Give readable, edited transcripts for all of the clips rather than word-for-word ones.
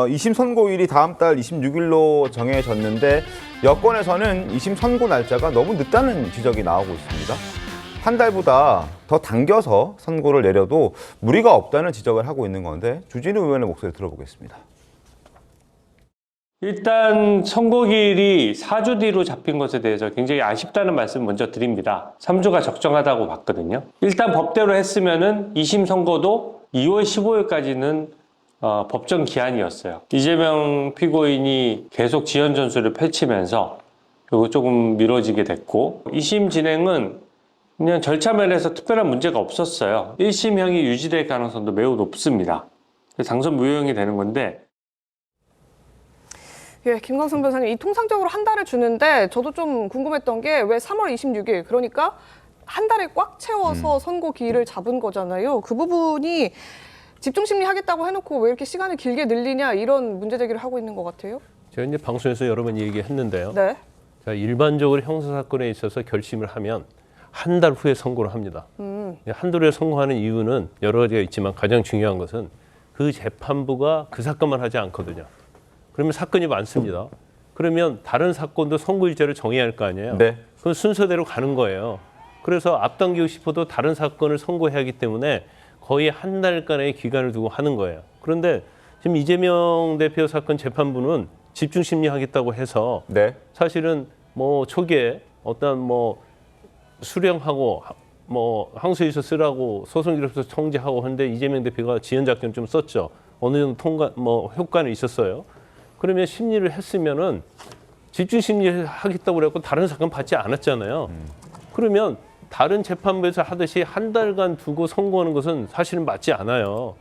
2심 선고일이 다음 달 26일로 정해졌는데 여권에서는 2심 선고 날짜가 너무 늦다는 지적이 나오고 있습니다. 한 달보다 더 당겨서 선고를 내려도 무리가 없다는 지적을 하고 있는 건데 주진우 의원의 목소리 들어보겠습니다. 일단 선고일이 4주 뒤로 잡힌 것에 대해서 굉장히 아쉽다는 말씀 먼저 드립니다. 3주가 적정하다고 봤거든요. 일단 법대로 했으면은 2심 선고도 2월 15일까지는 법정 기한이었어요. 이재명 피고인이 계속 지연 전술을 펼치면서 그리고 조금 미뤄지게 됐고 2심 진행은 그냥 절차 면에서 특별한 문제가 없었어요. 1심형이 유지될 가능성도 매우 높습니다. 당선 무효형이 되는 건데 예, 김광석 변호사님, 이 통상적으로 한 달을 주는데 저도 좀 궁금했던 게 왜 3월 26일, 그러니까 한 달에 꽉 채워서 선고 기일을 잡은 거잖아요. 그 부분이 집중심리 하겠다고 해놓고 왜 이렇게 시간을 길게 늘리냐 이런 문제 제기를 하고 있는 것 같아요. 제가 이제 방송에서 여러 번 얘기했는데요. 네. 자, 일반적으로 형사사건에 있어서 결심을 하면 한 달 후에 선고를 합니다. 한 달 후에 선고하는 이유는 여러 가지가 있지만 가장 중요한 것은 그 재판부가 그 사건만 하지 않거든요. 그러면 사건이 많습니다. 그러면 다른 사건도 선고일자를 정해야 할 거 아니에요. 네. 그건 순서대로 가는 거예요. 그래서 앞당기고 싶어도 다른 사건을 선고해야 하기 때문에 거의 한 달간의 기간을 두고 하는 거예요. 그런데 지금 이재명 대표 사건 재판부는 집중심리 하겠다고 해서 네. 사실은 뭐 초기에 어떤 뭐 수령하고 뭐 항소유서 쓰라고 소송기록서 청지하고 하는데 이재명 대표가 지연 작전 좀 썼죠. 어느 정도 통과 뭐 효과는 있었어요. 그러면 심리를 했으면은 집중 심리를 하겠다고 그래갖고 다른 사건 받지 않았잖아요. 그러면 다른 재판부에서 하듯이 한 달간 두고 선고하는 것은 사실은 맞지 않아요.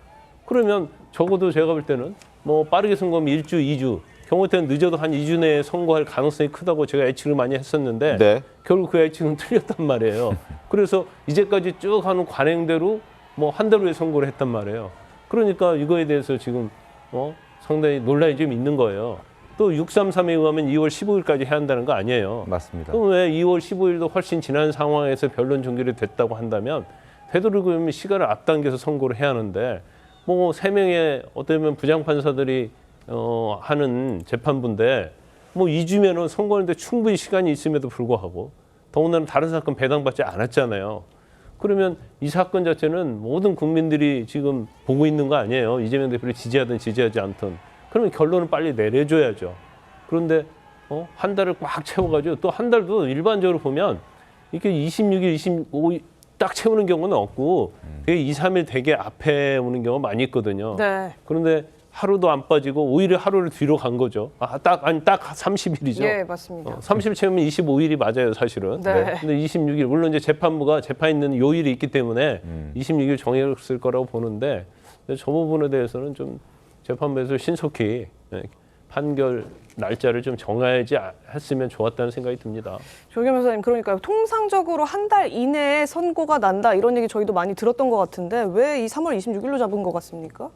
그러면 적어도 제가 볼 때는 뭐 빠르게 선고하면 1주, 2주, 경우 때는 늦어도 한 2주 내에 선고할 가능성이 크다고 제가 예측을 많이 했었는데 네. 결국 그 예측은 틀렸단 말이에요. 그래서 이제까지 쭉 하는 관행대로 뭐 한 달 후에 선고를 했단 말이에요. 그러니까 이거에 대해서 지금 상당히 논란이 좀 있는 거예요. 또 633에 의하면 2월 15일까지 해야 한다는 거 아니에요. 맞습니다. 그럼 왜 2월 15일도 훨씬 지난 상황에서 변론 종결이 됐다고 한다면 되도록이면 시간을 앞당겨서 선고를 해야 하는데 뭐 3명의 어쩌면 부장판사들이 하는 재판부인데 뭐 2주면은 선고하는데 충분히 시간이 있음에도 불구하고 더군다나 다른 사건 배당받지 않았잖아요. 그러면 이 사건 자체는 모든 국민들이 지금 보고 있는 거 아니에요. 이재명 대표를 지지하든 지지하지 않든. 그러면 결론을 빨리 내려줘야죠. 그런데 한 달을 꽉 채워가지고 또 한 달도 일반적으로 보면 이렇게 26일, 25일 딱 채우는 경우는 없고 되게 2, 3일 되게 앞에 오는 경우가 많이 있거든요. 네. 그런데 하루도 안 빠지고 오히려 하루를 뒤로 간 거죠. 딱 30일이죠. 예, 맞습니다. 30일 채우면 25일이 맞아요, 사실은. 네. 근데 26일, 물론 이제 재판부가 재판 있는 요일이 있기 때문에 26일 정했을 거라고 보는데 저 부분에 대해서는 좀 재판부에서 신속히 판결 날짜를 좀 정해야지 했으면 좋았다는 생각이 듭니다. 조경 변호사님, 그러니까 통상적으로 한 달 이내에 선고가 난다 이런 얘기 저희도 많이 들었던 것 같은데 왜 이 3월 26일로 잡은 것 같습니까?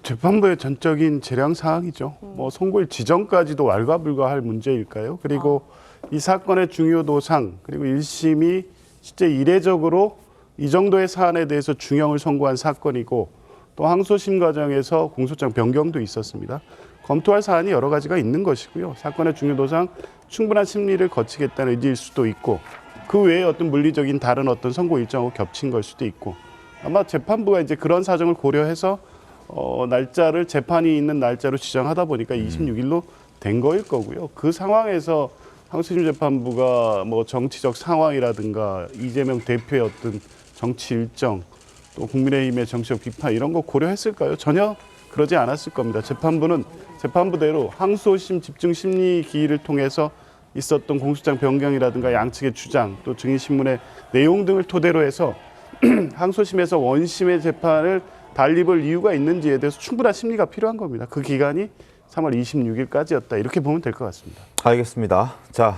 재판부의 전적인 재량 사항이죠. 뭐 선고일 지정까지도 왈가불가할 문제일까요? 그리고 이 사건의 중요도상 그리고 1심이 실제 이례적으로 이 정도의 사안에 대해서 중형을 선고한 사건이고 또 항소심 과정에서 공소장 변경도 있었습니다. 검토할 사안이 여러 가지가 있는 것이고요. 사건의 중요도상 충분한 심리를 거치겠다는 의지일 수도 있고 그 외에 어떤 물리적인 다른 어떤 선고 일정하고 겹친 걸 수도 있고 아마 재판부가 이제 그런 사정을 고려해서 날짜를 재판이 있는 날짜로 지정하다 보니까 26일로 된 거일 거고요. 그 상황에서 항소심 재판부가 뭐 정치적 상황이라든가 이재명 대표의 어떤 정치 일정 또 국민의힘의 정치적 비판 이런 거 고려했을까요? 전혀 그러지 않았을 겁니다. 재판부는 재판부대로 항소심 집중 심리 기일을 통해서 있었던 공소장 변경이라든가 양측의 주장 또 증인신문의 내용 등을 토대로 해서 항소심에서 원심의 재판을 달리 볼 이유가 있는지에 대해서 충분한 심리가 필요한 겁니다. 그 기간이 3월 26일까지였다. 이렇게 보면 될 것 같습니다. 알겠습니다. 자,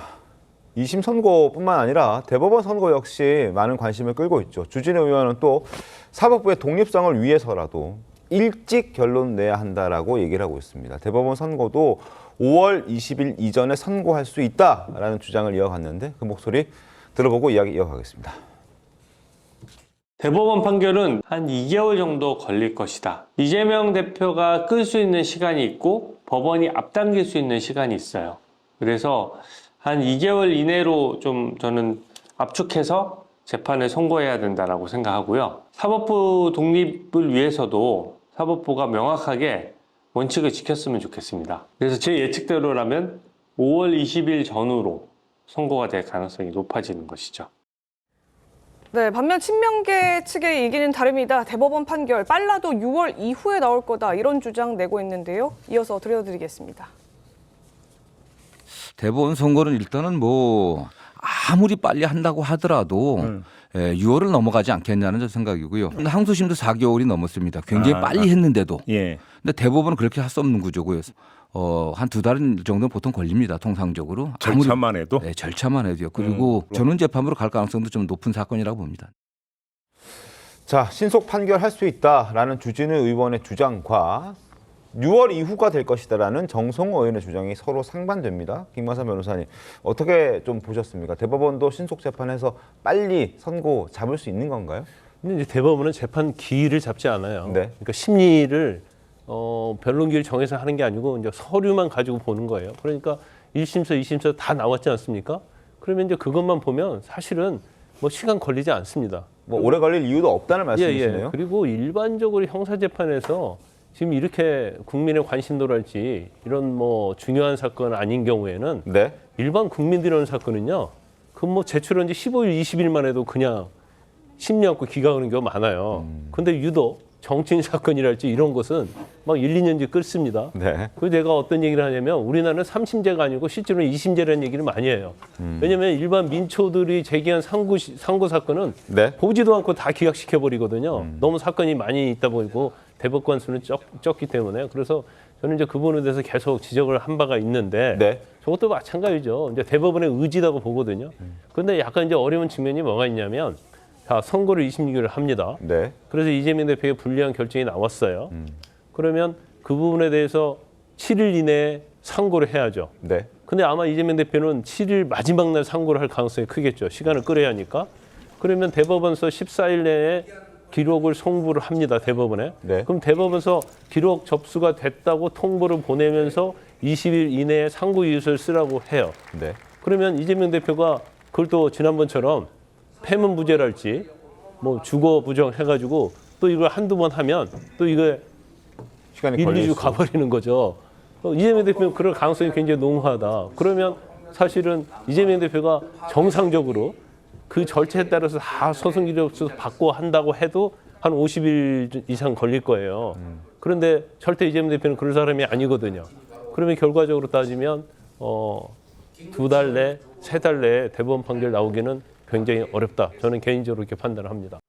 2심 선고뿐만 아니라 대법원 선고 역시 많은 관심을 끌고 있죠. 주진우 의원은 또 사법부의 독립성을 위해서라도 일찍 결론 내야 한다라고 얘기를 하고 있습니다. 대법원 선고도 5월 20일 이전에 선고할 수 있다라는 주장을 이어갔는데 그 목소리 들어보고 이야기 이어가겠습니다. 대법원 판결은 한 2개월 정도 걸릴 것이다. 이재명 대표가 끌 수 있는 시간이 있고 법원이 앞당길 수 있는 시간이 있어요. 그래서 한 2개월 이내로 좀 저는 압축해서 재판을 선고해야 된다라고 생각하고요. 사법부 독립을 위해서도 사법부가 명확하게 원칙을 지켰으면 좋겠습니다. 그래서 제 예측대로라면 5월 20일 전후로 선고가 될 가능성이 높아지는 것이죠. 네, 반면 친명계 측의 얘기는 다릅니다. 대법원 판결 빨라도 6월 이후에 나올 거다 이런 주장 내고 있는데요. 이어서 들려드리겠습니다. 대법원 선거는 일단은 뭐 아무리 빨리 한다고 하더라도 6월을 넘어가지 않겠냐는 생각이고요. 항소심도 4개월이 넘었습니다. 굉장히 빨리 했는데도. 예. 근데 대법원은 그렇게 할 수 없는 구조고요. 한 2달 정도는 보통 걸립니다. 통상적으로. 절차만 해도? 네, 절차만 해도요. 그리고 전원 재판으로 갈 가능성도 좀 높은 사건이라고 봅니다. 자, 신속 판결할 수 있다라는 주진우 의원의 주장과 6월 이후가 될 것이다라는 정성호 의원의 주장이 서로 상반됩니다. 김만사 변호사님, 어떻게 좀 보셨습니까? 대법원도 신속 재판해서 빨리 선고 잡을 수 있는 건가요? 근데 이제 대법원은 재판 기일을 잡지 않아요. 네. 그러니까 심리를 변론기를 정해서 하는 게 아니고 이제 서류만 가지고 보는 거예요. 그러니까 1심서, 2심서 다 나왔지 않습니까? 그러면 이제 그것만 보면 사실은 뭐 시간 걸리지 않습니다. 뭐 오래 걸릴 이유도 없다는 말씀이시네요. 그리고 일반적으로 형사재판에서 지금 이렇게 국민의 관심도랄지 이런 뭐 중요한 사건 아닌 경우에는 네. 일반 국민들이 하는 사건은요. 그 뭐 제출한 지 15일, 20일만 해도 그냥 심리 않고 기각하는 경우가 많아요. 근데 유독 정치인 사건이랄지 이런 것은 막 1, 2년째 끌습니다. 네. 그래서 내가 어떤 얘기를 하냐면 우리나라는 3심제가 아니고 실제로는 2심제라는 얘기를 많이 해요. 왜냐하면 일반 민초들이 제기한 상고 사건은 네. 보지도 않고 다 기각시켜버리거든요. 너무 사건이 많이 있다 보이고 대법관 수는 적기 때문에. 그래서 저는 이제 그 부분에 대해서 계속 지적을 한 바가 있는데 네. 저것도 마찬가지죠. 이제 대법원의 의지라고 보거든요. 그런데 약간 이제 어려운 측면이 뭐가 있냐면 자, 선고를 26일을 합니다. 네. 그래서 이재명 대표의 불리한 결정이 나왔어요. 그러면 그 부분에 대해서 7일 이내에 상고를 해야죠. 네. 근데 아마 이재명 대표는 7일 마지막 날 상고를 할 가능성이 크겠죠. 시간을 끌어야 하니까. 그러면 대법원서 14일 내에 기록을 송부를 합니다. 대법원에. 네. 그럼 대법원서 기록 접수가 됐다고 통보를 보내면서 20일 이내에 상고 이유서를 쓰라고 해요. 네. 그러면 이재명 대표가 그걸 또 지난번처럼 패문부재랄지 뭐 주거 부정 해가지고 또 이걸 한두 번 하면 또 이거 시간이 1, 걸릴 2주 수. 가버리는 거죠. 이재명 대표는 그럴 가능성이 굉장히 농후하다. 그러면 사실은 이재명 대표가 정상적으로 그 절차에 따라서 다 소송 기록서 받고 한다고 해도 한 50일 이상 걸릴 거예요. 그런데 절대 이재명 대표는 그럴 사람이 아니거든요. 그러면 결과적으로 따지면 2달 내, 3달 내에 대법원 판결 나오기는 굉장히 어렵다. 저는 개인적으로 이렇게 판단을 합니다.